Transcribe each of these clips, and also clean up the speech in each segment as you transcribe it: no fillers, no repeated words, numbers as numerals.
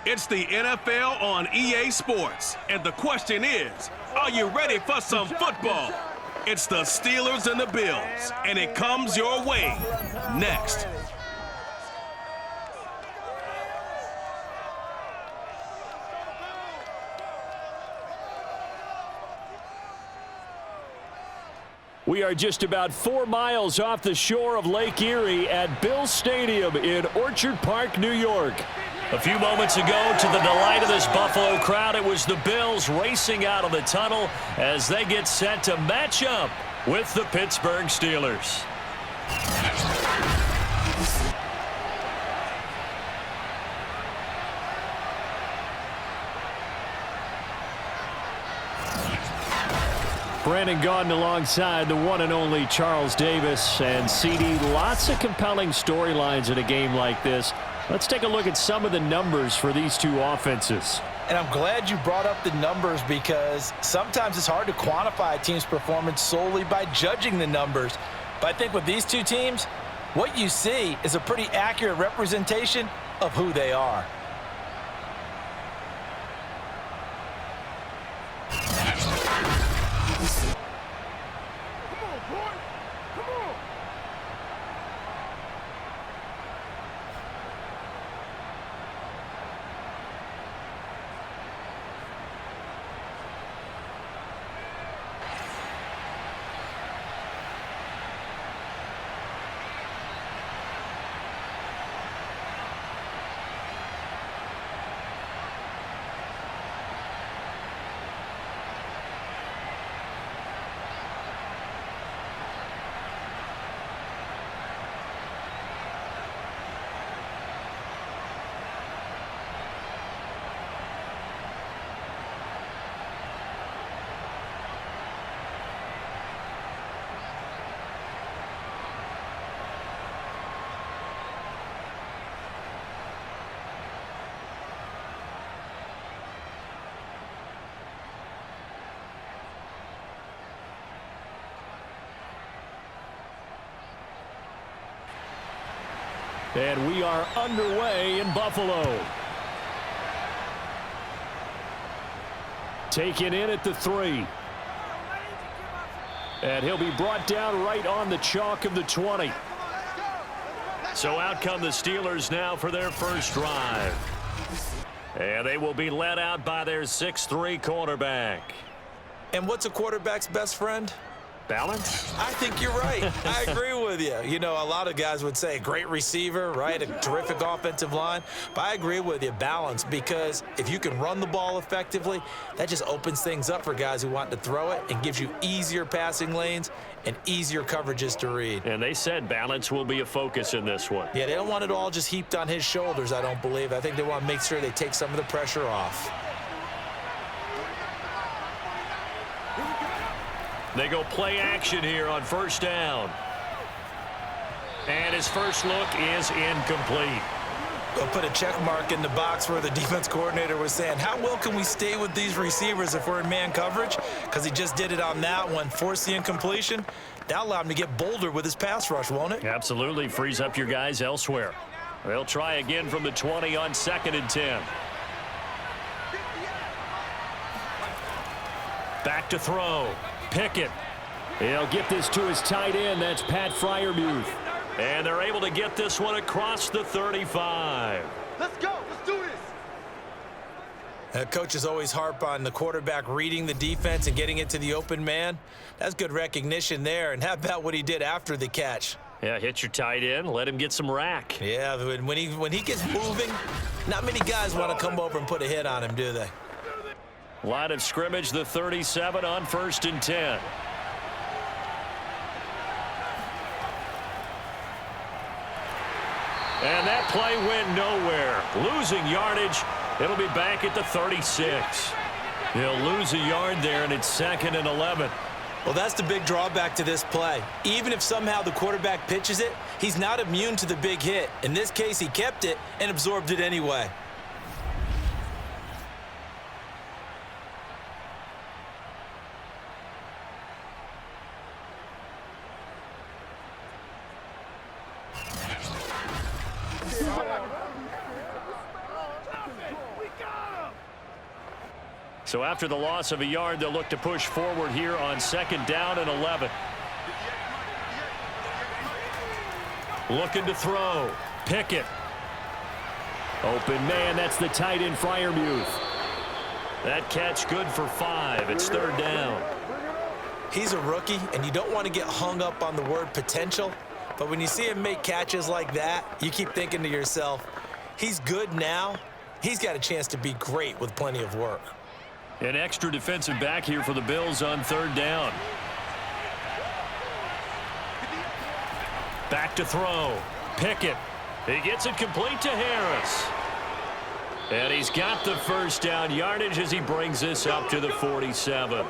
It's the NFL on EA Sports, and the question is, are you ready for some football? It's the Steelers and the Bills, and it comes your way next. We are just about 4 miles off the shore of Lake Erie at Bill Stadium in Orchard Park, New York. A few moments ago, to the delight of this Buffalo crowd, it was the Bills racing out of the tunnel as they get set to match up with the Pittsburgh Steelers. Brandon Gaudin alongside the one and only Charles Davis. And CD, lots of compelling storylines in a game like this. Let's take a look at some of the numbers for these two offenses. And I'm glad you brought up the numbers because sometimes it's hard to quantify a team's performance solely by judging the numbers. But I think with these two teams, what you see is a pretty accurate representation of who they are. And we are underway in Buffalo. Taken in at the 3. And he'll be brought down right on the chalk of the 20. So out come the Steelers now for their first drive. And they will be led out by their 6'3" quarterback. And what's a quarterback's best friend? Balance? I think you're right. I agree with you. You know, a lot of guys would say great receiver, right? A terrific offensive line. But I agree with you, balance, because if you can run the ball effectively, that just opens things up for guys who want to throw it and gives you easier passing lanes and easier coverages to read. And they said balance will be a focus in this one. Yeah, they don't want it all just heaped on his shoulders, I don't believe. I think they want to make sure they take some of the pressure off. They go play action here on first down. And his first look is incomplete. They'll put a check mark in the box where the defense coordinator was saying, how well can we stay with these receivers if we're in man coverage? Because he just did it on that one, forced the incompletion. That'll allow him to get bolder with his pass rush, won't it? Absolutely. Frees up your guys elsewhere. They'll try again from the 20 on 2nd and 10. Back to throw. Pickett. He'll get this to his tight end. That's Pat Freiermuth. And they're able to get this one across the 35. Let's go. Let's do this. Coaches always harp on the quarterback reading the defense and getting it to the open man. That's good recognition there. And how about what he did after the catch? Yeah, hit your tight end. Let him get some rack. Yeah, when he gets moving, not many guys want to come over and put a hit on him, do they? Line of scrimmage, the 37 on 1st and 10. And that play went nowhere. Losing yardage. It'll be back at the 36. He'll lose a yard there, and it's 2nd and 11. Well, that's the big drawback to this play. Even if somehow the quarterback pitches it, he's not immune to the big hit. In this case, he kept it and absorbed it anyway. So after the loss of a yard, they'll look to push forward here on 2nd down and 11. Looking to throw. Pickett. Open man, that's the tight end Freiermuth. That catch good for 5. It's 3rd down. He's a rookie, and you don't want to get hung up on the word potential. But when you see him make catches like that, you keep thinking to yourself, he's good now. He's got a chance to be great with plenty of work. An extra defensive back here for the Bills on 3rd down. Back to throw. Pickett. He gets it complete to Harris. And he's got the first down yardage as he brings this up to the 47.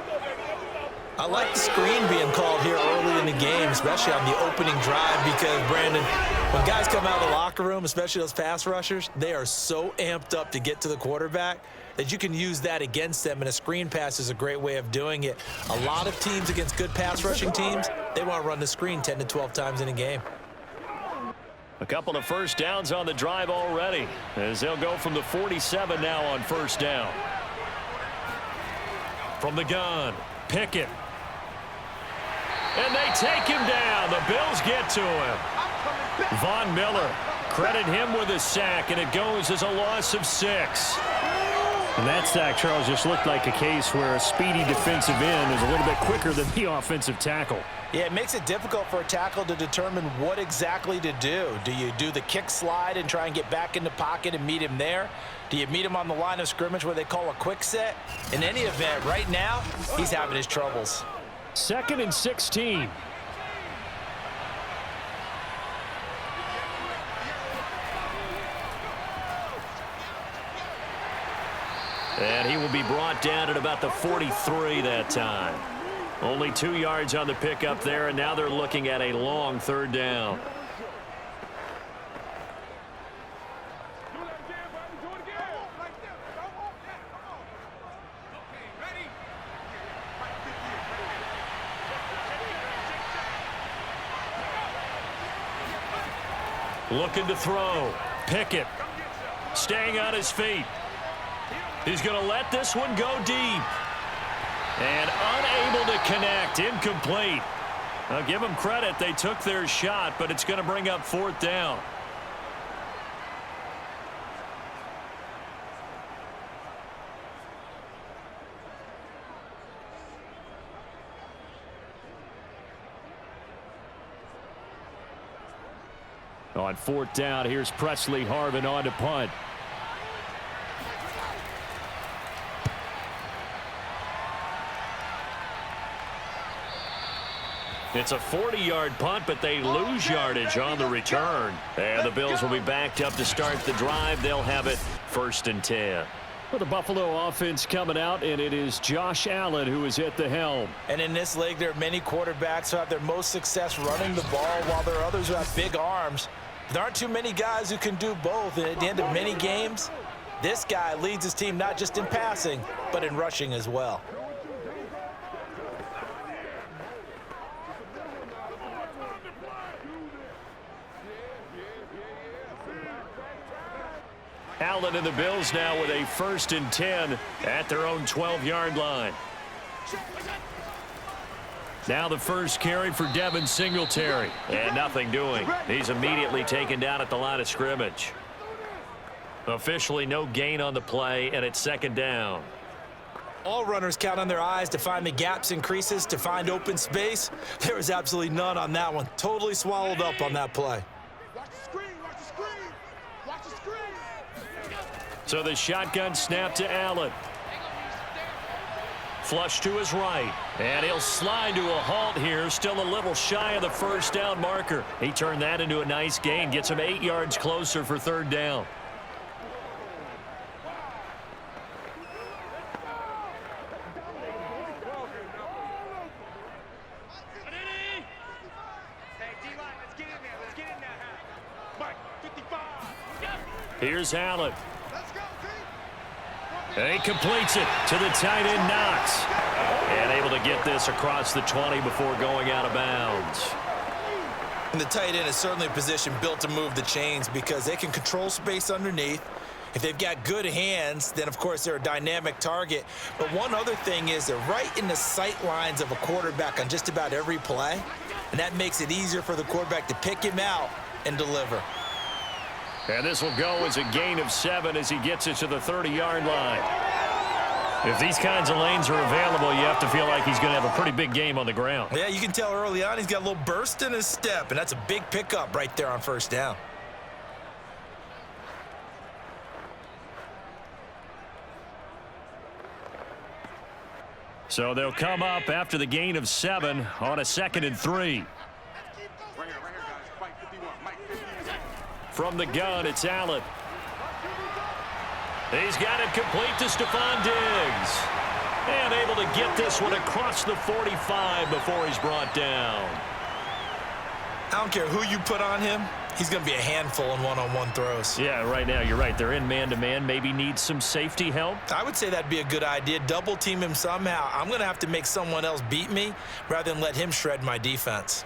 I like the screen being called here early in the game, especially on the opening drive, because, Brandon, when guys come out of the locker room, especially those pass rushers, they are so amped up to get to the quarterback that you can use that against them, and a screen pass is a great way of doing it. A lot of teams against good pass rushing teams, they want to run the screen 10 to 12 times in a game. A couple of first downs on the drive already, as they'll go from the 47 now on 1st down. From the gun, Pickett. And they take him down. The Bills get to him. Von Miller, credit him with a sack, and it goes as a loss of 6. And that sack, Charles, just looked like a case where a speedy defensive end is a little bit quicker than the offensive tackle. Yeah, it makes it difficult for a tackle to determine what exactly to do. Do you do the kick slide and try and get back in the pocket and meet him there? Do you meet him on the line of scrimmage where they call a quick set? In any event, right now, he's having his troubles. 2nd and 16. And he will be brought down at about the 43 that time. Only 2 yards on the pickup there, and now they're looking at a long 3rd down. Looking to throw. Pickett staying on his feet. He's going to let this one go deep. And unable to connect. Incomplete. I'll give them credit. They took their shot, but it's going to bring up 4th down. On 4th down, here's Presley Harvin on to punt. It's a 40-yard punt, but they lose yardage on the return. And the Bills will be backed up to start the drive. They'll have it 1st and 10. Well, the Buffalo offense coming out, and it is Josh Allen who is at the helm. And in this league, there are many quarterbacks who have their most success running the ball, while there are others who have big arms. There aren't too many guys who can do both. And at the end of many games, this guy leads his team not just in passing, but in rushing as well. Allen and the Bills now with a 1st and 10 at their own 12-yard line. Now the first carry for Devin Singletary. And nothing doing. He's immediately taken down at the line of scrimmage. Officially no gain on the play, and it's 2nd down. All runners count on their eyes to find the gaps and creases, to find open space. There was absolutely none on that one. Totally swallowed up on that play. Watch the screen, watch the screen, watch the screen. So the shotgun snap to Allen. Flush to his right. And he'll slide to a halt here. Still a little shy of the 1st down marker. He turned that into a nice gain. Gets him 8 yards closer for 3rd down. Here's Allen. And he completes it to the tight end, Knox. And able to get this across the 20 before going out of bounds. And the tight end is certainly a position built to move the chains because they can control space underneath, If they've got good hands, then, of course, they're a dynamic target. But one other thing is they're right in the sight lines of a quarterback on just about every play, and that makes it easier for the quarterback to pick him out and deliver. And this will go as a gain of 7 as he gets it to the 30-yard line. If these kinds of lanes are available, you have to feel like he's going to have a pretty big game on the ground. Yeah, you can tell early on he's got a little burst in his step, and that's a big pickup right there on first down. So they'll come up after the gain of 7 on a 2nd and 3. From the gun, it's Allen. He's got it complete to Stephon Diggs. And able to get this one across the 45 before he's brought down. I don't care who you put on him. He's going to be a handful in one-on-one throws. Yeah, right now, you're right. They're in man-to-man. Maybe needs some safety help. I would say that'd be a good idea. Double team him somehow. I'm going to have to make someone else beat me rather than let him shred my defense.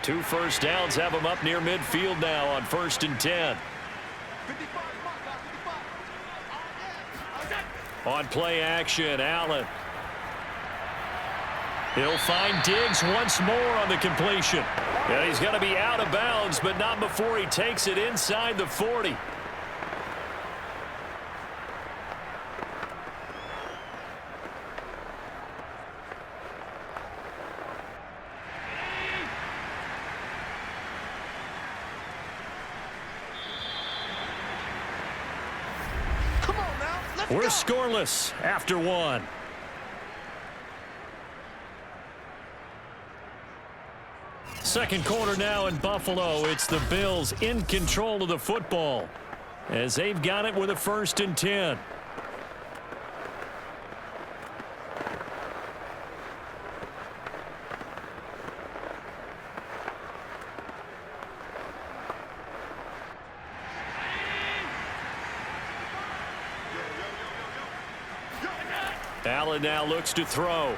2 first downs have him up near midfield now on 1st and 10. On play action, Allen. He'll find Diggs once more on the completion. And he's going to be out of bounds, but not before he takes it inside the 40. We're scoreless after 1. Second quarter now in Buffalo. It's the Bills in control of the football as they've got it with a 1st and 10. Allen now looks to throw.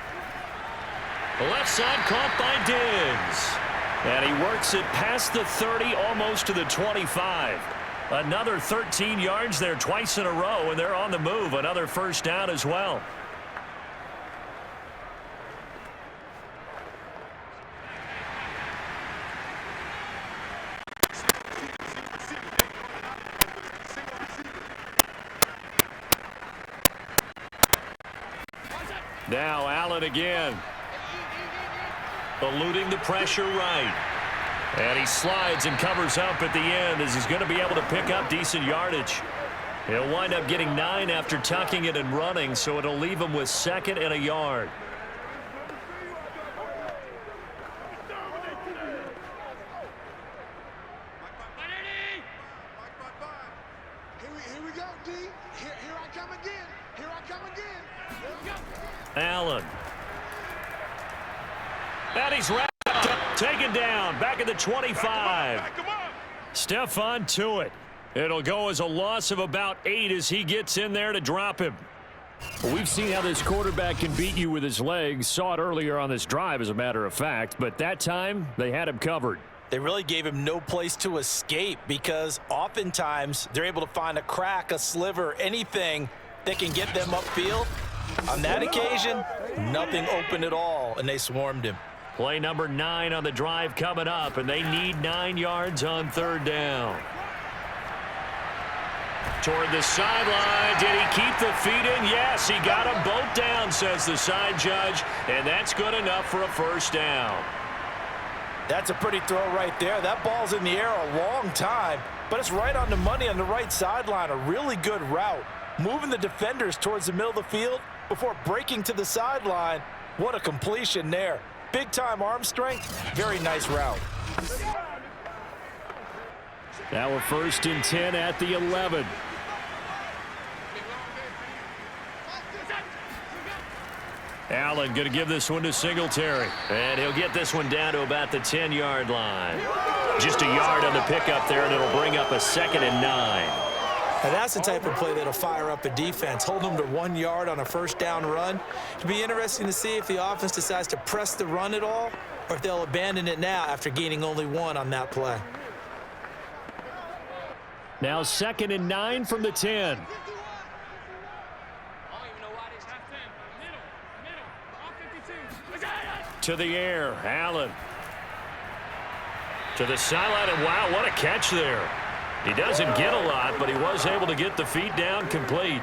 Left side caught by Diggs. And he works it past the 30, almost to the 25. Another 13 yards there twice in a row, and they're on the move. Another first down as well. Now Allen again. Eluding the pressure right. And he slides and covers up at the end as he's going to be able to pick up decent yardage. He'll wind up getting 9 after tucking it and running, so it'll leave him with 2nd and a yard. Here we go, D. Here I come again. Here I come again. Here we go. Allen. And he's wrapped up, taken down, back at the 25. Stephon to it. It'll go as a loss of about 8 as he gets in there to drop him. Well, we've seen how this quarterback can beat you with his legs. Saw it earlier on this drive, as a matter of fact. But that time, they had him covered. They really gave him no place to escape because oftentimes they're able to find a crack, a sliver, anything that can get them upfield. On that occasion, nothing open at all, and they swarmed him. Play number 9 on the drive coming up, and they need 9 yards on 3rd down. Toward the sideline. Did he keep the feet in? Yes, he got them both down, says the side judge, and that's good enough for a first down. That's a pretty throw right there. That ball's in the air a long time, but it's right on the money on the right sideline. A really good route. Moving the defenders towards the middle of the field before breaking to the sideline. What a completion there. Big-time arm strength. Very nice route. Now we're 1st and 10 at the 11. Allen going to give this one to Singletary. And he'll get this one down to about the 10-yard line. Just a yard on the pickup there, and it'll bring up a 2nd and 9. Now that's the type of play that'll fire up a defense. Hold them to 1 yard on a first down run. It'll be interesting to see if the offense decides to press the run at all or if they'll abandon it now after gaining only 1 on that play. Now 2nd and 9 from the 10. To the air, Allen. To the sideline, and wow, what a catch there. He doesn't get a lot, but he was able to get the feet down complete.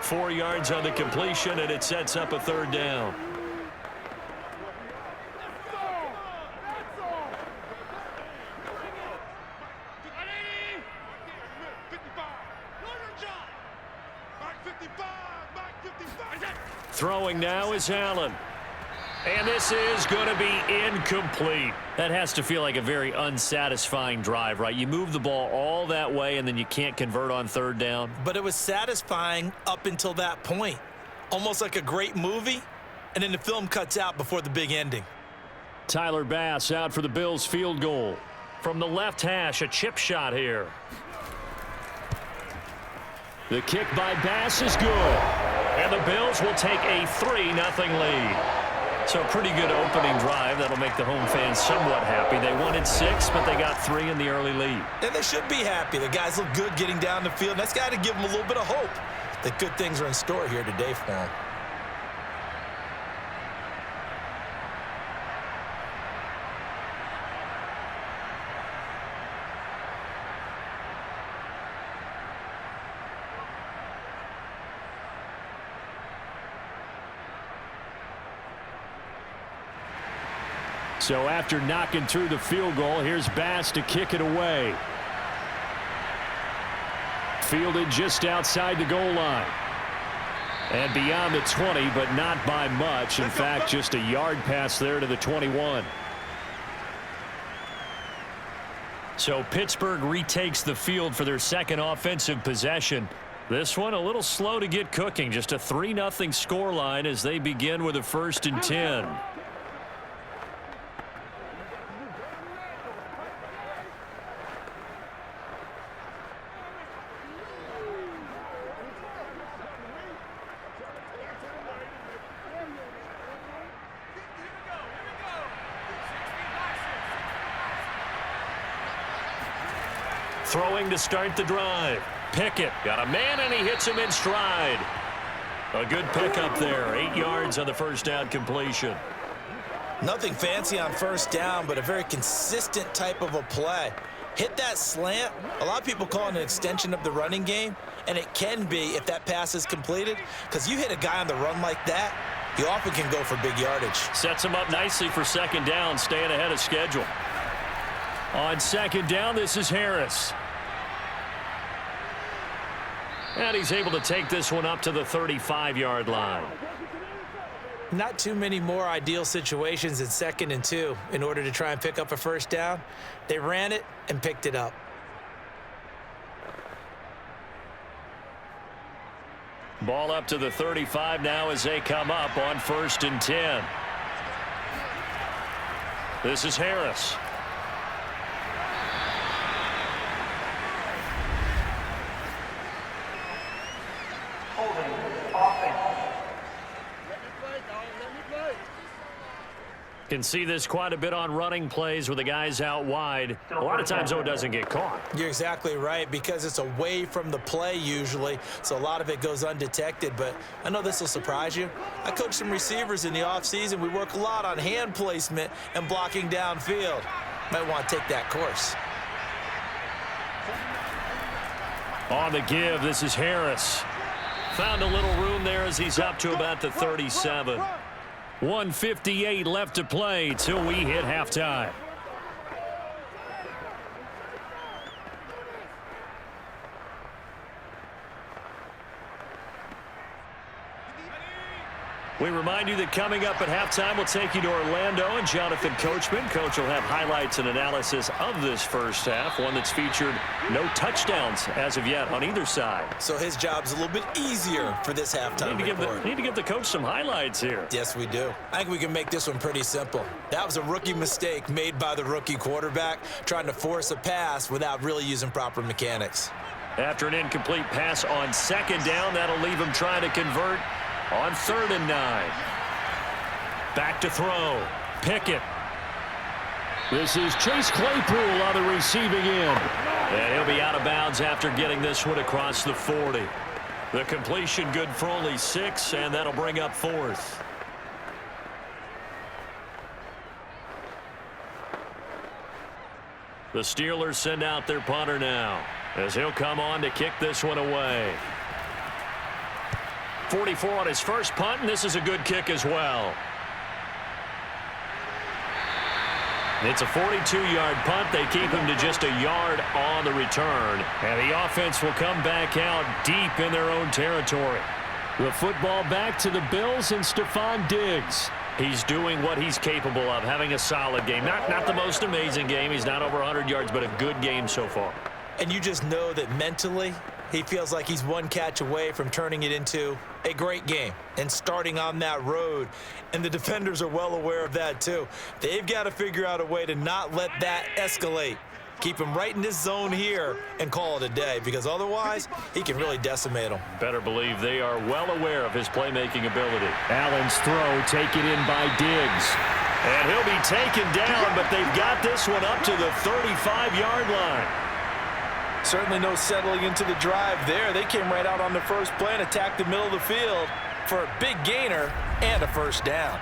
4 yards on the completion, and it sets up a 3rd down. Throwing now is Allen. And this is going to be incomplete. That has to feel like a very unsatisfying drive, right? You move the ball all that way, and then you can't convert on 3rd down. But it was satisfying up until that point. Almost like a great movie, and then the film cuts out before the big ending. Tyler Bass out for the Bills field goal. From the left hash, a chip shot here. The kick by Bass is good. And the Bills will take a 3-0 lead. So a pretty good opening drive. That'll make the home fans somewhat happy. They wanted 6, but they got 3 in the early lead. And they should be happy. The guys look good getting down the field. That's got to give them a little bit of hope that good things are in store here today for them. So after knocking through the field goal, here's Bass to kick it away. Fielded just outside the goal line. And beyond the 20, but not by much. In fact, just a yard pass there to the 21. So Pittsburgh retakes the field for their 2nd offensive possession. This one a little slow to get cooking. Just a 3-0 scoreline as they begin with a 1st and 10. Throwing to start the drive. Pickett got a man, and he hits him in stride. A good pickup there. 8 yards on the 1st down completion. Nothing fancy on 1st down, but a very consistent type of a play. Hit that slant. A lot of people call it an extension of the running game, and it can be if that pass is completed, because you hit a guy on the run like that, you often can go for big yardage. Sets him up nicely for 2nd down, staying ahead of schedule. On 2nd down, this is Harris. And he's able to take this one up to the 35-yard line. Not too many more ideal situations in 2nd and 2 in order to try and pick up a 1st down. They ran it and picked it up. Ball up to the 35 now as they come up on 1st and 10. This is Harris. Can see this quite a bit on running plays with the guys out wide. A lot of times, though, it doesn't get caught. You're exactly right, because it's away from the play usually, so a lot of it goes undetected. But I know this will surprise you. I coach some receivers in the offseason. We work a lot on hand placement and blocking downfield. Might want to take that course. On the give, this is Harris. Found a little room there as he's up to about the 37. 1:58 left to play till we hit halftime. We remind you that coming up at halftime, we'll take you to Orlando and Jonathan Coachman. Coach will have highlights and analysis of this 1st half, one that's featured no touchdowns as of yet on either side. So his job's a little bit easier for this halftime report. Need to give the coach some highlights here. Yes, we do. I think we can make this one pretty simple. That was a rookie mistake made by the rookie quarterback, trying to force a pass without really using proper mechanics. After an incomplete pass on 2nd down, that'll leave him trying to convert on 3rd and 9. Back to throw. Pickett This is Chase Claypool on the receiving end. And he'll be out of bounds after getting this one across the 40. The completion good for only 6, and that'll bring up 4th. The Steelers send out their punter now, as he'll come on to kick this one away. 44 on his first punt, and this is a good kick as well. It's a 42-yard punt. They keep him to just a yard on the return. And the offense will come back out deep in their own territory. The football back to the Bills and Stephon Diggs. He's doing what he's capable of, having a solid game. Not the most amazing game. He's not over 100 yards, but a good game so far. And you just know that mentally he feels like he's one catch away from turning it into a great game and starting on that road. And the defenders are well aware of that too. They've got to figure out a way to not let that escalate. Keep him right in this zone here and call it a day, because otherwise he can really decimate them. Better believe they are well aware of his playmaking ability. Allen's throw taken in by Diggs. And he'll be taken down, but they've got this one up to the 35-yard line. Certainly no settling into the drive there. They came right out on the first play and attacked the middle of the field for a big gainer and a first down.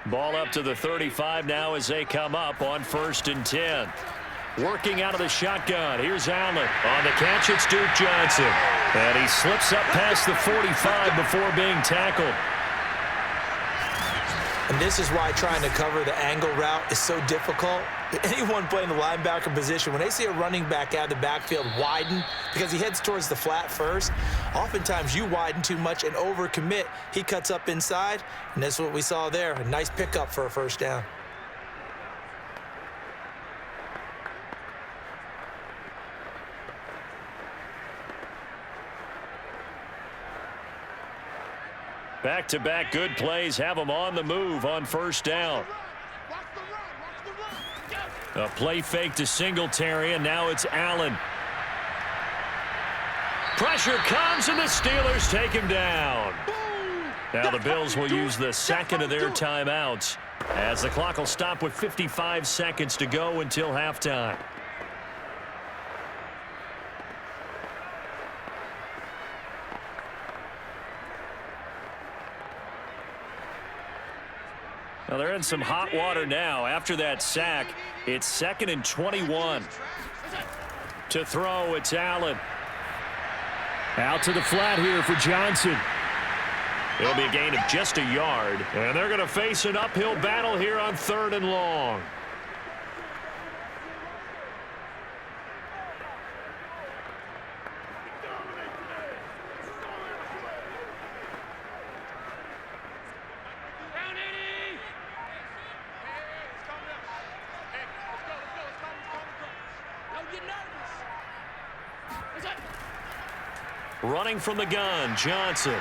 Ball up to the 35 now as they come up on 1st and 10. Working out of the shotgun. Here's Allen. On the catch, it's Duke Johnson. And he slips up past the 45 before being tackled. And this is why trying to cover the angle route is so difficult. Anyone playing the linebacker position, when they see a running back out of the backfield widen because he heads towards the flat first, oftentimes you widen too much and overcommit. He cuts up inside, and that's what we saw there. A nice pickup for a first down. Back-to-back good plays have them on the move on 1st down. A play fake to Singletary, and now it's Allen. Pressure comes, and the Steelers take him down. Now the Bills will use the second of their timeouts, as the clock will stop with 55 seconds to go until halftime. Now they're in some hot water now. After that sack, it's 2nd and 21. To throw, it's Allen. Out to the flat here for Johnson. It'll be a gain of just a yard. And they're going to face an uphill battle here on 3rd and long. Running from the gun, Johnson.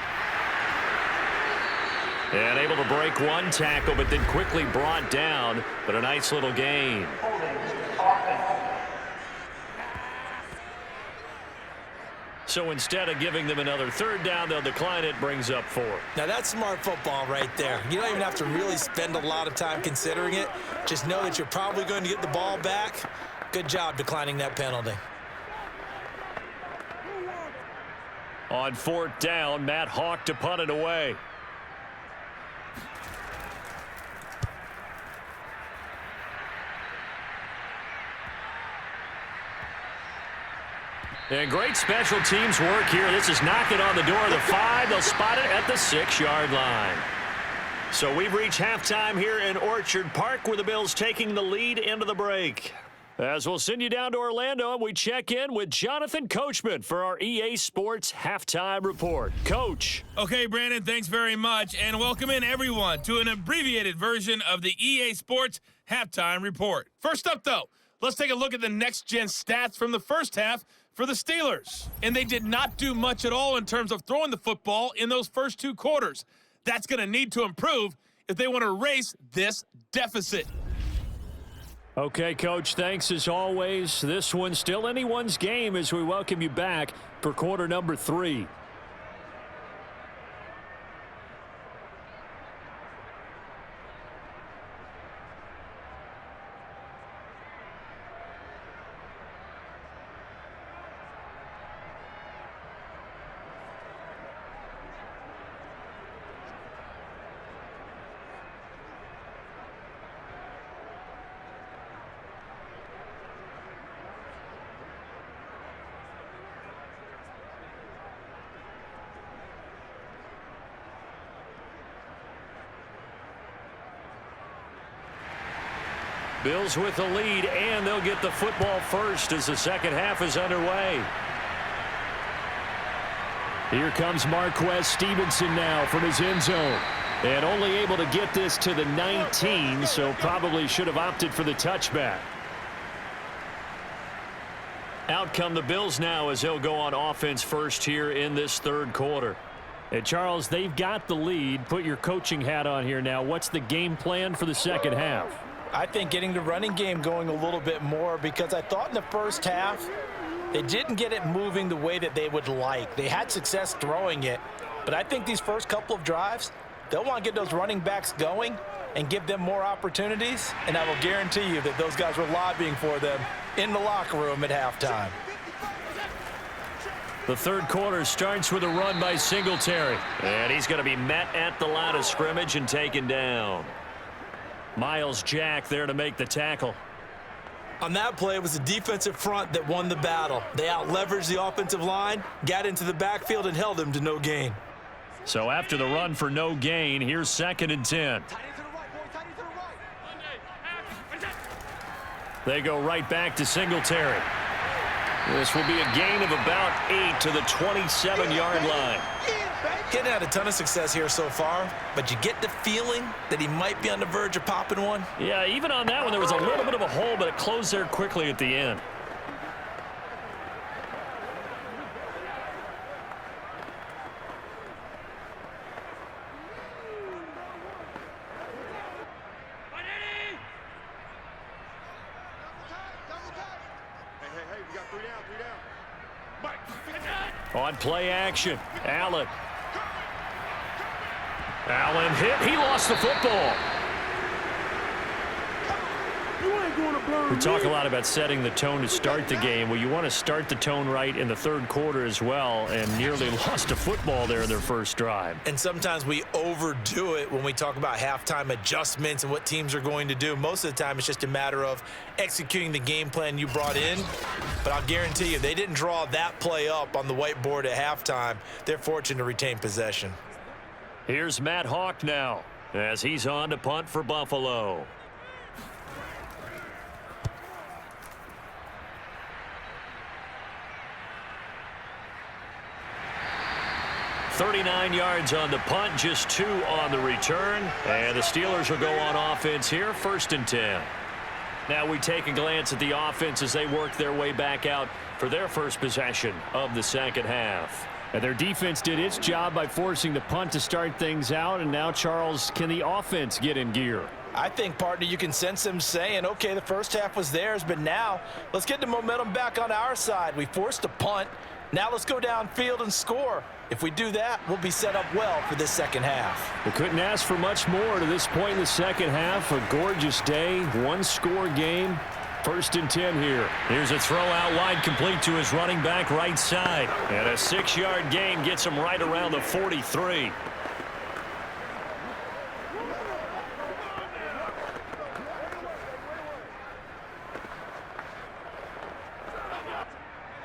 And able to break one tackle, but then quickly brought down. But a nice little gain. So instead of giving them another 3rd down, they'll decline it, brings up 4. Now that's smart football right there. You don't even have to really spend a lot of time considering it. Just know that you're probably going to get the ball back. Good job declining that penalty. On 4th down, Matt Hawk to punt it away. And great special teams work here. This is knocking on the door of the 5. They'll spot it at the 6-yard line. So we've reached halftime here in Orchard Park, where the Bills taking the lead into the break. As we'll send you down to Orlando, and we check in with Jonathan Coachman for our EA Sports Halftime Report. Coach. Okay, Brandon, thanks very much, and welcome in everyone to an abbreviated version of the EA Sports Halftime Report. First up, though, let's take a look at the next-gen stats from the first half for the Steelers. And they did not do much at all in terms of throwing the football in those first 2 quarters. That's going to need to improve if they want to erase this deficit. Okay, Coach, thanks as always. This one's still anyone's game as we welcome you back for quarter number 3. Bills with the lead, and they'll get the football first as the second half is underway. Here comes Marquez Stevenson now from his end zone. And only able to get this to the 19, so probably should have opted for the touchback. Out come the Bills now as they'll go on offense first here in this third quarter. And Charles, they've got the lead. Put your coaching hat on here now. What's the game plan for the second half? I think getting the running game going a little bit more, because I thought in the first half they didn't get it moving the way that they would like. They had success throwing it, but I think these first couple of drives, they'll want to get those running backs going and give them more opportunities, and I will guarantee you that those guys were lobbying for them in the locker room at halftime. The third quarter starts with a run by Singletary, and he's going to be met at the line of scrimmage and taken down. Miles Jack there to make the tackle. On that play, it was the defensive front that won the battle. They out-leveraged the offensive line, got into the backfield, and held him to no gain. So after the run for no gain, here's 2nd and 10. They go right back to Singletary. This will be a gain of about 8 to the 27-yard line. Getting had a ton of success here so far, but you get the feeling that he might be on the verge of popping one. Yeah, even on that one, there was a little bit of a hole, but it closed there quickly at the end. On play action, Allen. Allen hit. He lost the football. We talk a lot about setting the tone to start the game. Well, you want to start the tone right in the third quarter as well, and nearly lost a football there in their first drive. And sometimes we overdo it when we talk about halftime adjustments and what teams are going to do. Most of the time, it's just a matter of executing the game plan you brought in. But I'll guarantee you, they didn't draw that play up on the whiteboard at halftime. They're fortunate to retain possession. Here's Matt Hawk now as he's on to punt for Buffalo. 39 yards on the punt, just 2 on the return. And the Steelers will go on offense here, 1st and 10. Now we take a glance at the offense as they work their way back out for their first possession of the second half. And their defense did its job by forcing the punt to start things out. And now, Charles, can the offense get in gear? I think, partner, you can sense them saying, okay, the first half was theirs, but now let's get the momentum back on our side. We forced a punt. Now let's go downfield and score. If we do that, we'll be set up well for this second half. We couldn't ask for much more to this point in the second half. A gorgeous day, 1-score game. 1st and 10 here. Here's a throw out wide, complete to his running back right side. And a 6-yard gain gets him right around the 43.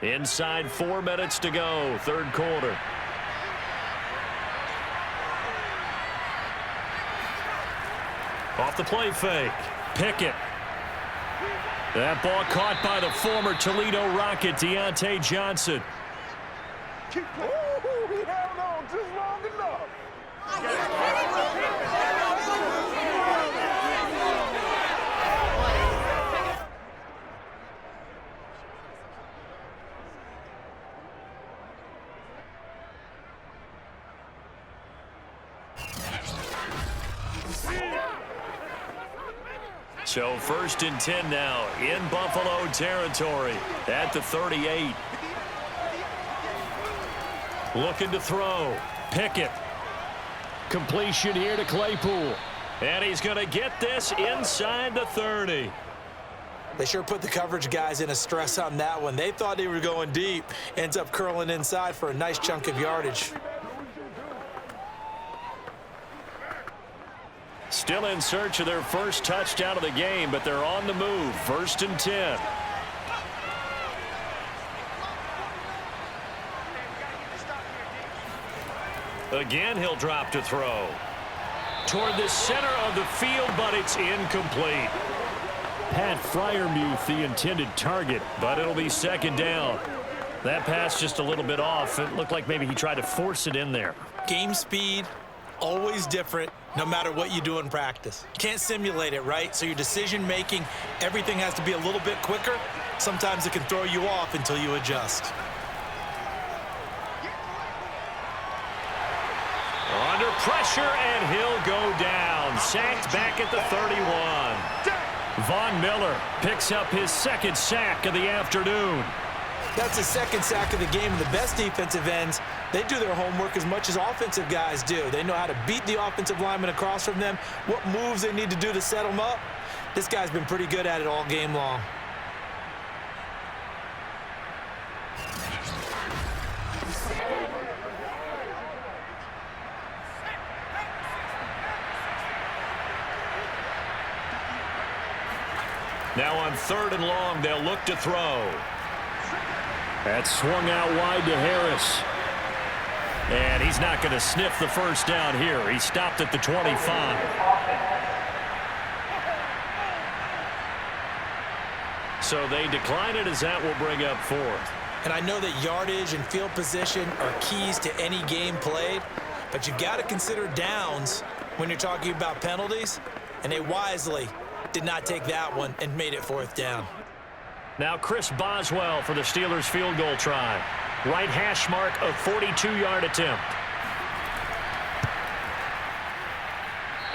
Inside 4 minutes to go, third quarter. Off the play fake. Pickett. That ball caught by the former Toledo Rocket, Deontay Johnson. He held on just long enough. So 1st and 10 now in Buffalo territory at the 38. Looking to throw. Pickett. Completion here to Claypool. And he's going to get this inside the 30. They sure put the coverage guys in a stress on that one. They thought they were going deep. Ends up curling inside for a nice chunk of yardage. Still in search of their first touchdown of the game, but they're on the move. 1st and 10. Again, he'll drop to throw. Toward the center of the field, but it's incomplete. Pat Freiermuth, the intended target, but it'll be 2nd down. That pass just a little bit off. It looked like maybe he tried to force it in there. Game speed, always different, no matter what you do in practice. You can't simulate it, right? So your decision-making, everything has to be a little bit quicker. Sometimes it can throw you off until you adjust. Under pressure, and he'll go down. Sacked back at the 31. Von Miller picks up his 2nd sack of the afternoon. That's his 2nd sack of the game. The best defensive ends, they do their homework as much as offensive guys do. They know how to beat the offensive lineman across from them, what moves they need to do to set them up. This guy's been pretty good at it all game long. Now on 3rd and long, they'll look to throw. That's swung out wide to Harris. And he's not going to sniff the 1st down here. He stopped at the 25. So they decline it as that will bring up 4th. And I know that yardage and field position are keys to any game played, but you've got to consider downs when you're talking about penalties, and they wisely did not take that one and made it 4th down. Now Chris Boswell for the Steelers field goal try. Right hash mark, a 42-yard attempt.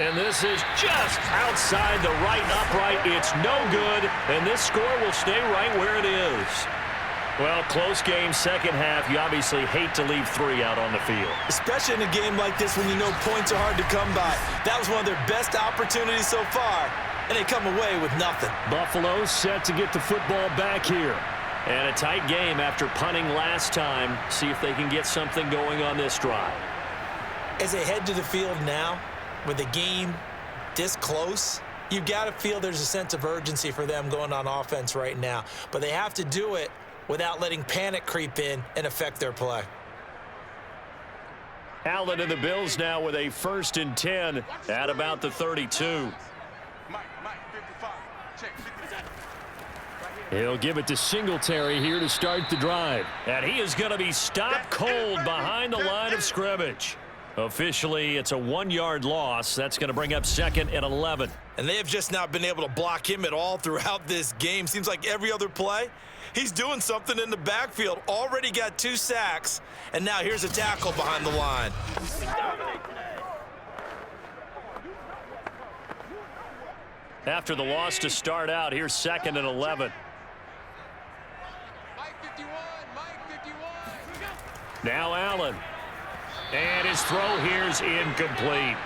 And this is just outside the right upright. It's no good, and this score will stay right where it is. Well, close game, 2nd half. You obviously hate to leave 3 out on the field. Especially in a game like this when you know points are hard to come by. That was one of their best opportunities so far, and they come away with nothing. Buffalo set to get the football back here. And a tight game after punting last time. See if they can get something going on this drive. As they head to the field now, with the game this close, you've got to feel there's a sense of urgency for them going on offense right now. But they have to do it without letting panic creep in and affect their play. Allen and the Bills now with a 1st and 10 at about the 32. He'll give it to Singletary here to start the drive. And he is going to be stopped cold behind the line of scrimmage. Officially, it's a 1-yard loss. That's going to bring up 2nd and 11. And they have just not been able to block him at all throughout this game. Seems like every other play, he's doing something in the backfield. Already got 2 sacks, and now here's a tackle behind the line. After the loss to start out, here's 2nd and 11. Now Allen. And his throw here's incomplete.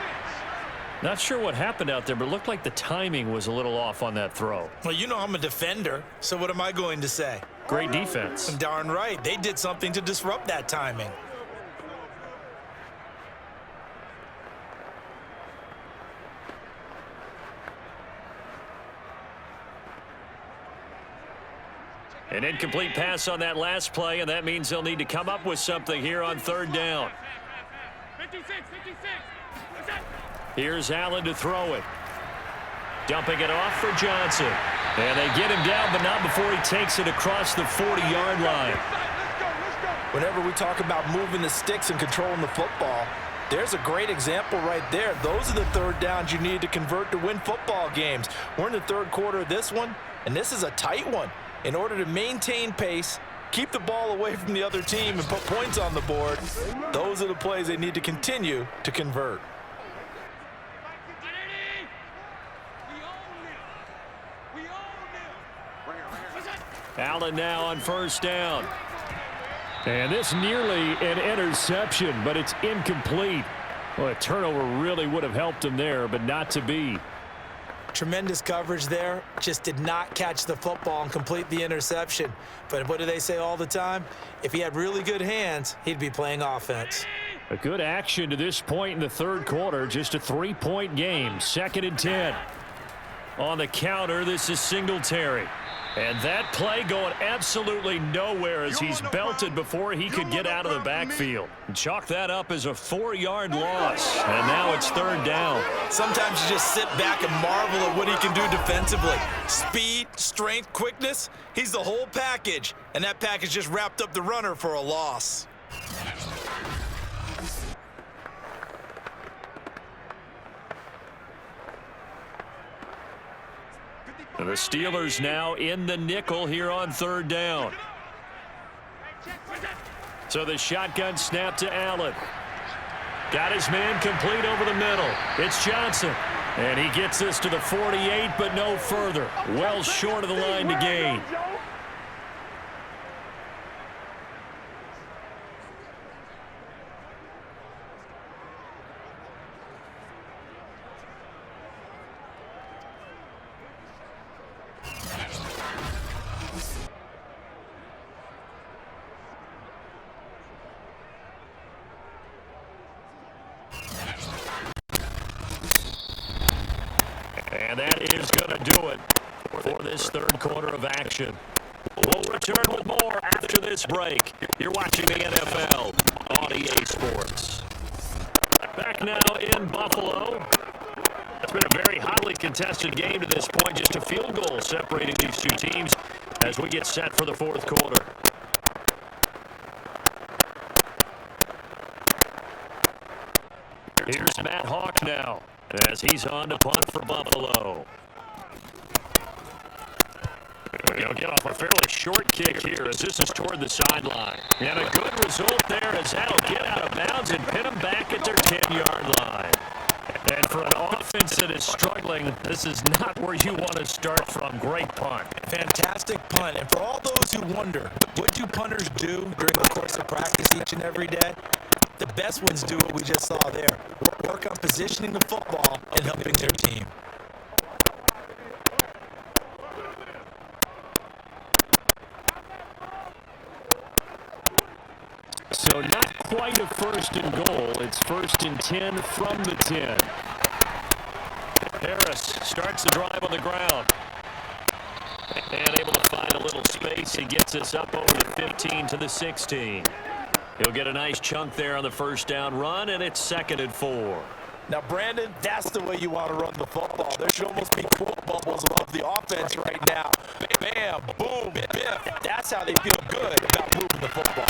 Not sure what happened out there, but it looked like the timing was a little off on that throw. Well, you know I'm a defender, so what am I going to say? Great defense. Darn right. They did something to disrupt that timing. An incomplete pass on that last play, and that means they'll need to come up with something here on 3rd down. 56. Here's Allen to throw it. Dumping it off for Johnson. And they get him down, but not before he takes it across the 40-yard line. Whenever we talk about moving the sticks and controlling the football, there's a great example right there. Those are the 3rd downs you need to convert to win football games. We're in the 3rd quarter of this one, and this is a tight one. In order to maintain pace, keep the ball away from the other team, and put points on the board, those are the plays they need to continue to convert. Allen now on first down. And this nearly an interception, but it's incomplete. Well, a turnover really would have helped him there, but not to be. Tremendous coverage there. Just did not catch the football and complete the interception. But what do they say all the time? If he had really good hands, he'd be playing offense. A good action to this point in the third quarter. Just a 3-point game. 2nd and 10. On the counter, this is Singletary. And that play going absolutely nowhere as he's belted before he could get out of the backfield. Chalk that up as a 4-yard loss. And now it's 3rd down. Sometimes you just sit back and marvel at what he can do defensively. Speed, strength, quickness. He's the whole package. And that package just wrapped up the runner for a loss. The Steelers now in the nickel here on 3rd down. So the shotgun snap to Allen. Got his man complete over the middle. It's Johnson. And he gets this to the 48, but no further. Well short of the line to gain. And that is going to do it for this third quarter of action. We'll return with more after this break. You're watching the NFL on EA Sports. Back now in Buffalo. It's been a very hotly contested game to this point. Just a field goal separating these two teams as we get set for the fourth quarter. Here's Matt Hawk now as he's on to punt for Buffalo. He'll get off a fairly short kick here as this is toward the sideline. And a good result there as that'll get out of bounds and pin them back at their 10-yard line. And for an offense that is struggling, this is not where you want to start from. Great punt. Fantastic punt. And for all those who wonder, what do punters do during the course of practice each and every day? The best ones do what we just saw there. Work on positioning the football and helping their team. So not quite a 1st and goal. It's 1st and 10 from the 10. Harris starts the drive on the ground. And able to find a little space. He gets us up over the 15 to the 16. He'll get a nice chunk there on the 1st down run, and it's 2nd and 4. Now, Brandon, that's the way you want to run the football. There should almost be quote bubbles above the offense right now. Bam, boom, biff. That's how they feel good about moving the football.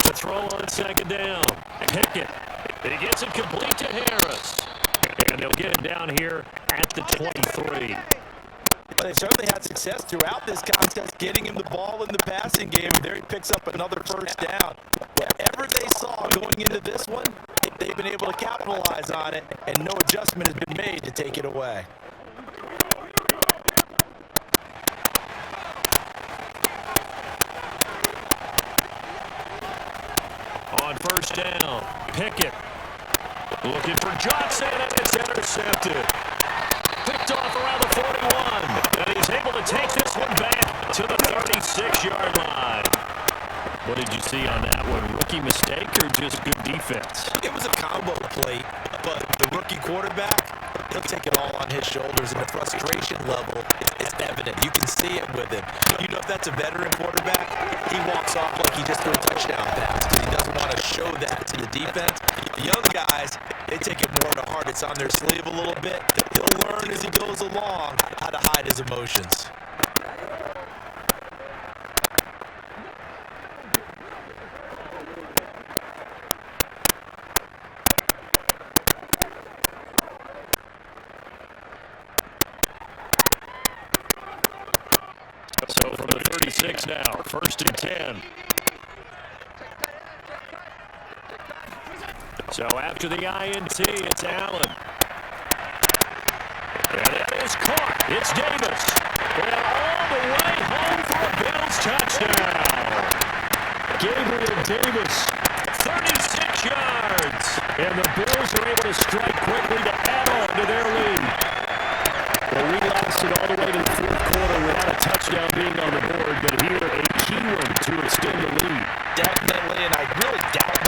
The throw on 2nd down. Pickett. He gets it complete to Harris. And they'll get him down here at the 23. But they certainly had success throughout this contest, getting him the ball in the passing game. There he picks up another 1st down. Whatever they saw going into this one, they've been able to capitalize on it, and no adjustment has been made to take it away. On 1st down, Pickett looking for Johnson, and it's intercepted. Picked off around the 41, and he's able to take this one back to the 36-yard line. What did you see on that one? Rookie mistake or just good defense? It was a combo play, but the rookie quarterback, he'll take it all on his shoulders, and the frustration level is evident. You can see it with him. You know, if that's a veteran quarterback, he walks off like he just threw a touchdown pass because he doesn't want to show that to the defense. The young guys, they take it more to heart. It's on their sleeve a little bit. He'll learn as he goes along how to hide his emotions. So from the 36 now, 1st and 10. So after the INT, it's Allen. And it is caught. It's Davis. And all the way home for a Bills touchdown. Gabriel Davis, 36 yards. And the Bills are able to strike quickly to add on to their lead. Well, we lasted all the way to the fourth quarter without a touchdown being on the board, but here a key one to extend the lead. Definitely, and I really doubt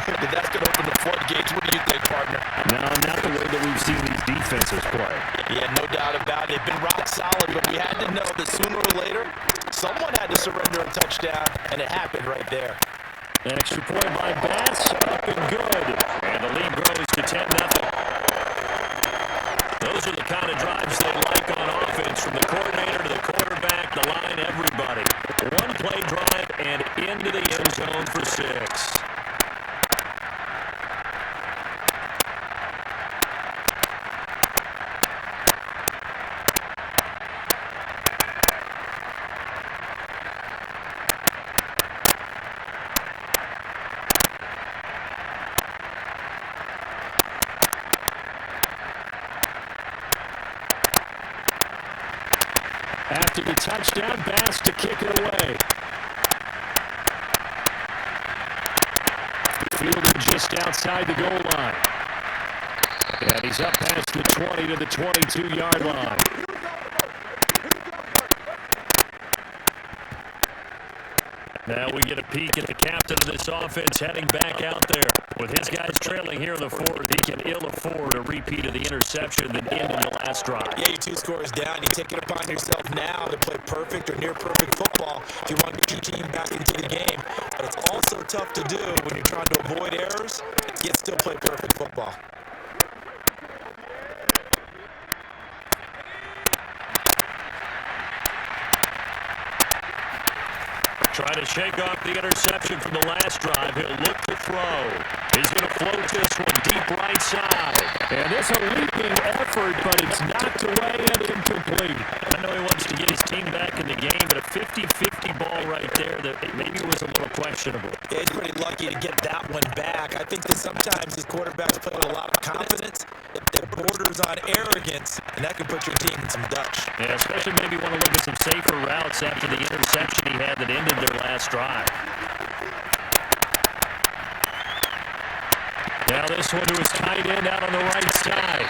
that that's going to open the floodgates. What do you think, partner? No, not the way that we've seen these defenses play. Yeah, no doubt about it. They've been rock solid, but we had to know that sooner or later, someone had to surrender a touchdown, and it happened right there. An extra point by Bass, up and good. And the lead grows to 10-0. Those are the kind of drives they like on offense, from the coordinator to the quarterback, the line, everybody. One play drive and into the end zone for 6. After the touchdown, Bass to kick it away. Fielded just outside the goal line. And he's up past the 20 to the 22-yard line. Now we get a peek at the captain of this offense heading back out there. With his guys trailing here in the fourth, he can ill afford a repeat of the interception that ended the last drive. Yeah, you're 2 scores down. You take it upon yourself now to play perfect or near perfect football if you want to get your team back into the game. But it's also tough to do when you're trying to avoid errors, yet still play perfect football. Trying to shake off the interception from the last drive. He'll look to throw. He's going to float this one deep right side. And it's a leaping effort, but it's knocked away and incomplete. I know he wants to get his team back in the game, but a 50-50 ball right there that maybe was a little questionable. Yeah, he's pretty lucky to get that one back. I think that sometimes these quarterbacks play with a lot of confidence that borders on arrogance, and that can put your team in some Dutch. Yeah, especially maybe want to look at some safer routes after the interception he had that ended their last drive. Now this one to his tight end out on the right side.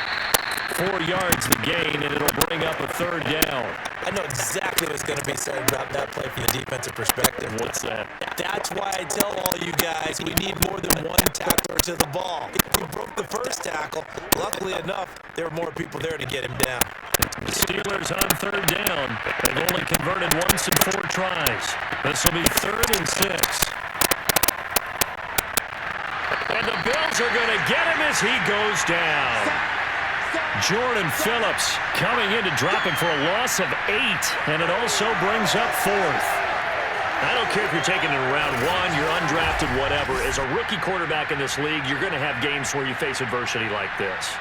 4 yards the gain, and it'll bring up a 3rd down. I know exactly what's going to be said about that play from the defensive perspective. What's that? That's why I tell all you guys we need more than one tackler to the ball. If we broke the first tackle, luckily enough, there were more people there to get him down. The Steelers on 3rd down. They've only converted once in 4 tries. This will be 3rd and 6. And the Bills are going to get him as he goes down. Jordan Phillips coming in to drop him for a loss of 8, and it also brings up 4th. I don't care if you're taking it in round 1, you're undrafted, whatever. As a rookie quarterback in this league, you're going to have games where you face adversity like this.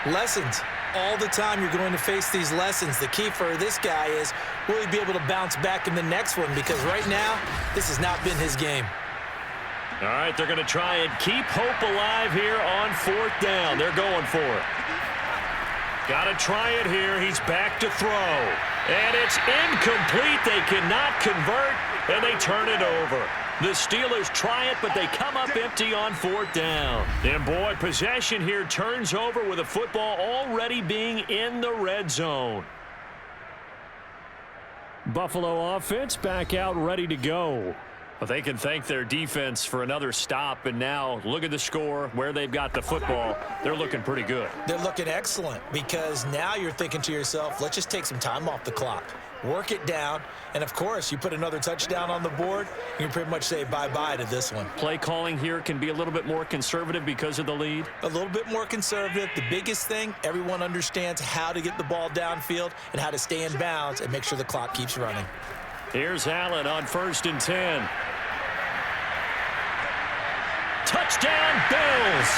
Lessons. All the time you're going to face these lessons. The key for this guy is, will he be able to bounce back in the next one? Because right now, this has not been his game. All right, they're going to try and keep hope alive here on 4th down. They're going for it. Got to try it here. He's back to throw. And it's incomplete. They cannot convert, and they turn it over. The Steelers try it, but they come up empty on 4th down. And, boy, possession here turns over with a football already being in the red zone. Buffalo offense back out ready to go. Well, they can thank their defense for another stop, and now look at the score, where they've got the football. They're looking pretty good. They're looking excellent because now you're thinking to yourself, let's just take some time off the clock, work it down, and, of course, you put another touchdown on the board, you can pretty much say bye-bye to this one. Play calling here can be a little bit more conservative because of the lead. A little bit more conservative. The biggest thing, everyone understands how to get the ball downfield and how to stay in bounds and make sure the clock keeps running. Here's Allen on 1st and 10. Touchdown, Bills.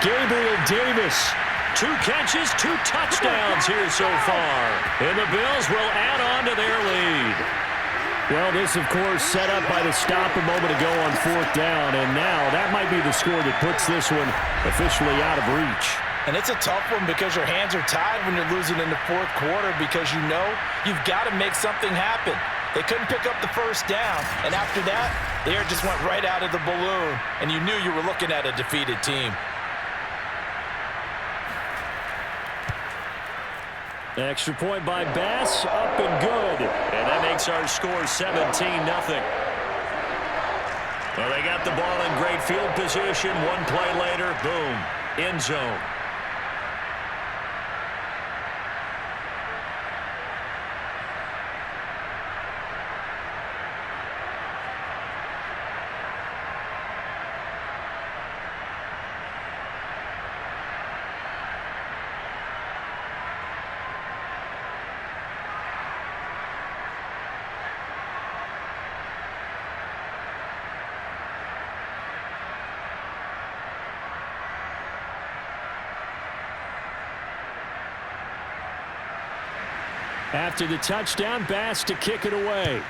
Gabriel Davis. 2 catches, 2 touchdowns here so far. And the Bills will add on to their lead. Well, this, of course, set up by the stop a moment ago on 4th down. And now that might be the score that puts this one officially out of reach. And it's a tough one because your hands are tied when you're losing in the fourth quarter because you know you've got to make something happen. They couldn't pick up the first down, and after that, the air just went right out of the balloon, and you knew you were looking at a defeated team. Extra point by Bass, up and good. And that makes our score 17-0. Well, they got the ball in great field position. One play later, boom, end zone. After the touchdown, Bass to kick it away.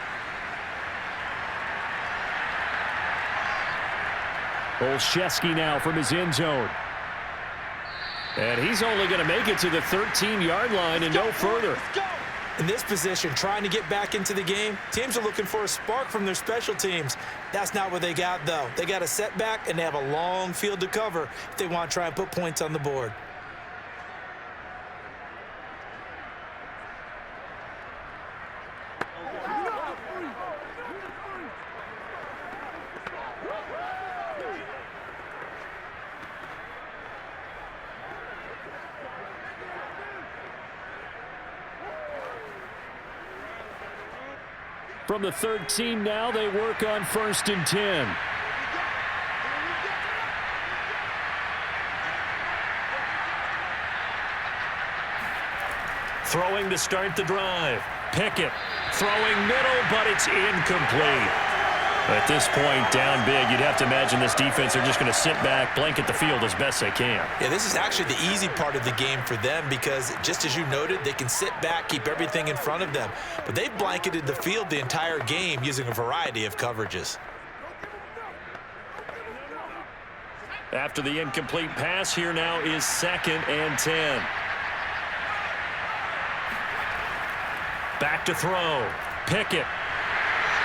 Olszewski now from his end zone. And he's only going to make it to the 13-yard line and no further. In this position, trying to get back into the game, teams are looking for a spark from their special teams. That's not what they got, though. They got a setback, and they have a long field to cover if they want to try and put points on the board. From the 13 now, they work on 1st and 10. Throwing to start the drive. Pickett throwing middle, but it's incomplete. At this point, down big, you'd have to imagine this defense are just going to sit back, blanket the field as best they can. Yeah, this is actually the easy part of the game for them because, just as you noted, they can sit back, keep everything in front of them. But they've blanketed the field the entire game using a variety of coverages. After the incomplete pass, here now is 2nd and 10. Back to throw. Pickett.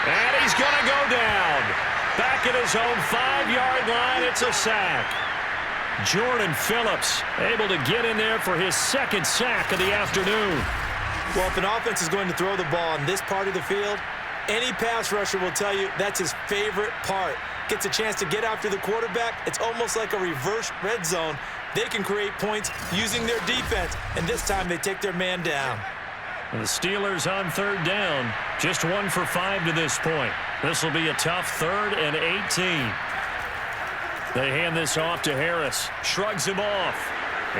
And he's going to go down. Back at his own 5-yard line. It's a sack. Jordan Phillips able to get in there for his 2nd sack of the afternoon. Well, if an offense is going to throw the ball on this part of the field, any pass rusher will tell you that's his favorite part. Gets a chance to get after the quarterback. It's almost like a reverse red zone. They can create points using their defense, and this time they take their man down. And the Steelers on 3rd down, just 1 for 5 to this point. This will be a tough 3rd and 18. They hand this off to Harris. Shrugs him off.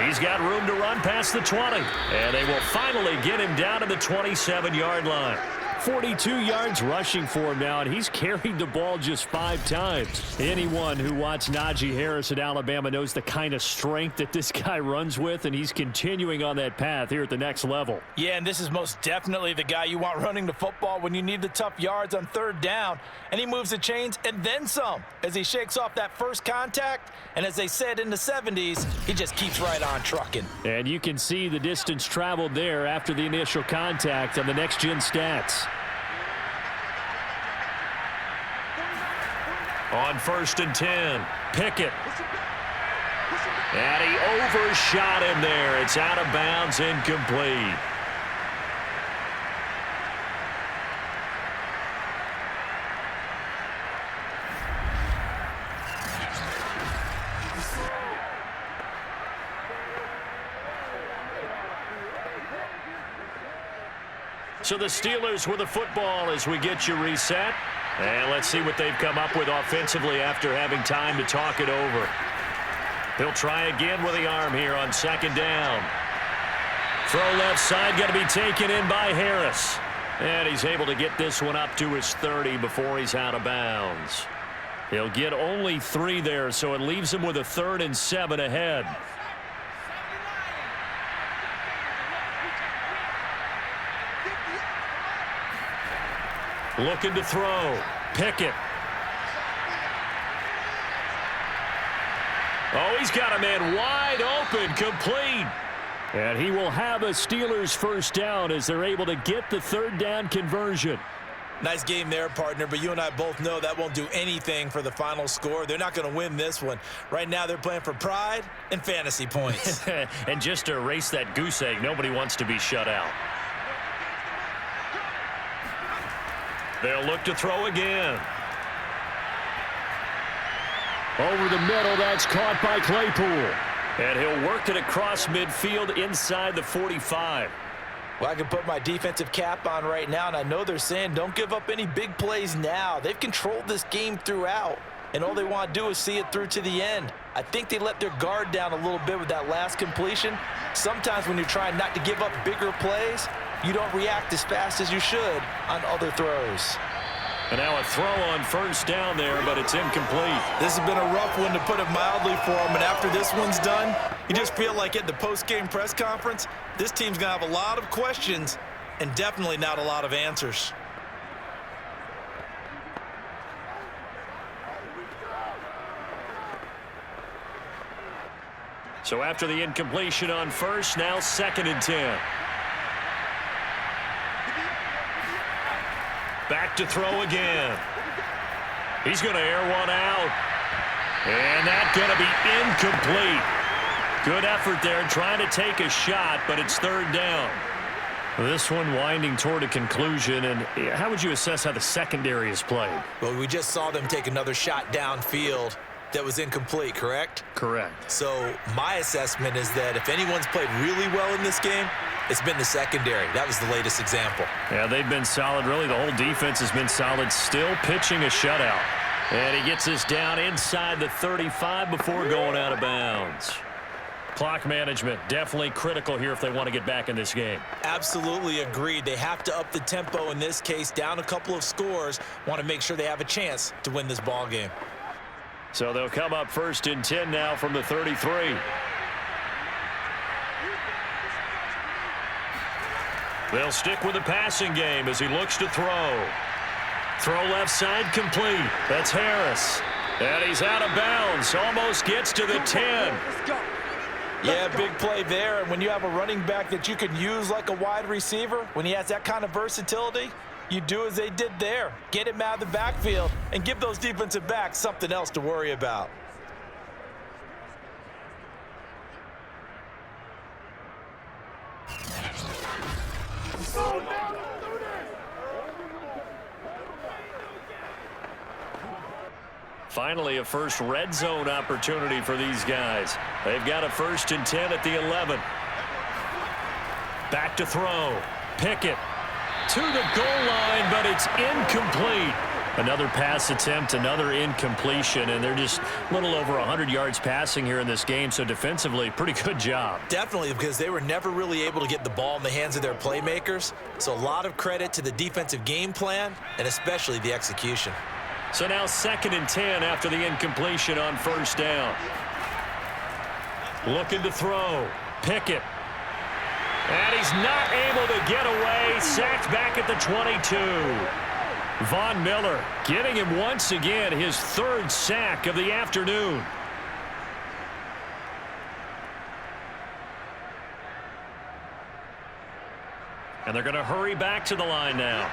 He's got room to run past the 20. And they will finally get him down to the 27-yard line. 42 yards rushing for him now, and he's carried the ball just 5 times. Anyone who watched Najee Harris at Alabama knows the kind of strength that this guy runs with, and he's continuing on that path here at the next level. Yeah, and this is most definitely the guy you want running the football when you need the tough yards on 3rd down. And he moves the chains and then some as he shakes off that first contact. And as they said in the 70s, he just keeps right on trucking. And you can see the distance traveled there after the initial contact on the next-gen stats. On 1st and 10, Pickett. And he overshot him there. It's out of bounds, incomplete. So the Steelers with the football as we get you reset. And let's see what they've come up with offensively after having time to talk it over. He'll try again with the arm here on 2nd down. Throw left side, going to be taken in by Harris. And he's able to get this one up to his 30 before he's out of bounds. He'll get only 3 there, so it leaves him with a 3rd and 7 ahead. Looking to throw. Pickett. Oh, he's got a man wide open, complete. And he will have a Steelers first down as they're able to get the third down conversion. Nice game there, partner, but you and I both know that won't do anything for the final score. They're not going to win this one. Right now, they're playing for pride and fantasy points. And just to erase that goose egg, nobody wants to be shut out. They'll look to throw again. Over the middle, that's caught by Claypool. And he'll work it across midfield inside the 45. Well, I can put my defensive cap on right now, and I know they're saying don't give up any big plays now. They've controlled this game throughout, and all they want to do is see it through to the end. I think they let their guard down a little bit with that last completion. Sometimes when you're trying not to give up bigger plays, you don't react as fast as you should on other throws. And now a throw on first down there, but it's incomplete. This has been a rough one, to put it mildly, for them. And after this one's done, you just feel like at the post-game press conference, this team's going to have a lot of questions and definitely not a lot of answers. So after the incompletion on first, now 2nd and 10. Back to throw again. He's going to air one out. And that's going to be incomplete. Good effort there trying to take a shot, but it's third down. This one winding toward a conclusion. And how would you assess how the secondary is played? Well, we just saw them take another shot downfield that was incomplete, correct? Correct. So my assessment is that if anyone's played really well in this game, it's been the secondary. That was the latest example. Yeah, they've been solid. Really, the whole defense has been solid. Still pitching a shutout. And he gets us down inside the 35 before going out of bounds. Clock management definitely critical here if they want to get back in this game. Absolutely agreed. They have to up the tempo in this case, down a couple of scores. Want to make sure they have a chance to win this ball game. So they'll come up 1st and 10 now from the 33. They'll stick with the passing game as he looks to throw. Throw left side complete. That's Harris. And he's out of bounds. Almost gets to the 10. Yeah, big play there. And when you have a running back that you can use like a wide receiver, when he has that kind of versatility, you do as they did there. Get him out of the backfield and give those defensive backs something else to worry about. Finally, a first red zone opportunity for these guys. They've got a 1st and 10 at the 11. Back to throw. Pickett To the goal line, but it's incomplete. Another pass attempt, another incompletion, and they're just a little over 100 yards passing here in this game, so defensively, pretty good job. Definitely, because they were never really able to get the ball in the hands of their playmakers. So a lot of credit to the defensive game plan and especially the execution. So now 2nd and 10 after the incompletion on first down. Looking to throw. Pickett. And he's not able to get away. Sacked back at the 22. Von Miller getting him once again his 3rd sack of the afternoon. And they're going to hurry back to the line now.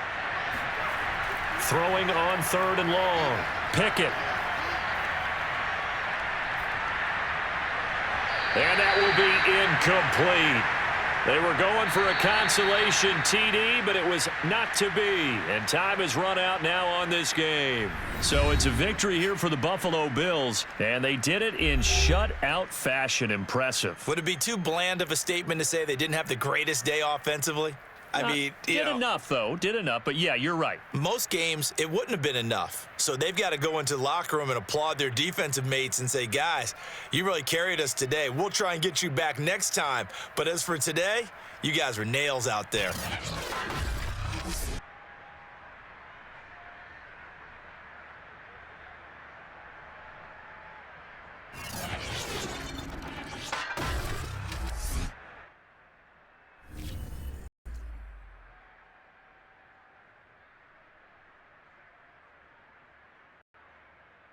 Throwing on 3rd and long. Pickett. And that will be incomplete. They were going for a consolation TD, but it was not to be. And time has run out now on this game. So it's a victory here for the Buffalo Bills, and they did it in shutout fashion. Impressive. Would it be too bland of a statement to say they didn't have the greatest day offensively? I mean, did enough, though. Did enough. But, yeah, you're right. Most games, it wouldn't have been enough. So they've got to go into the locker room and applaud their defensive mates and say, guys, you really carried us today. We'll try and get you back next time. But as for today, you guys were nails out there.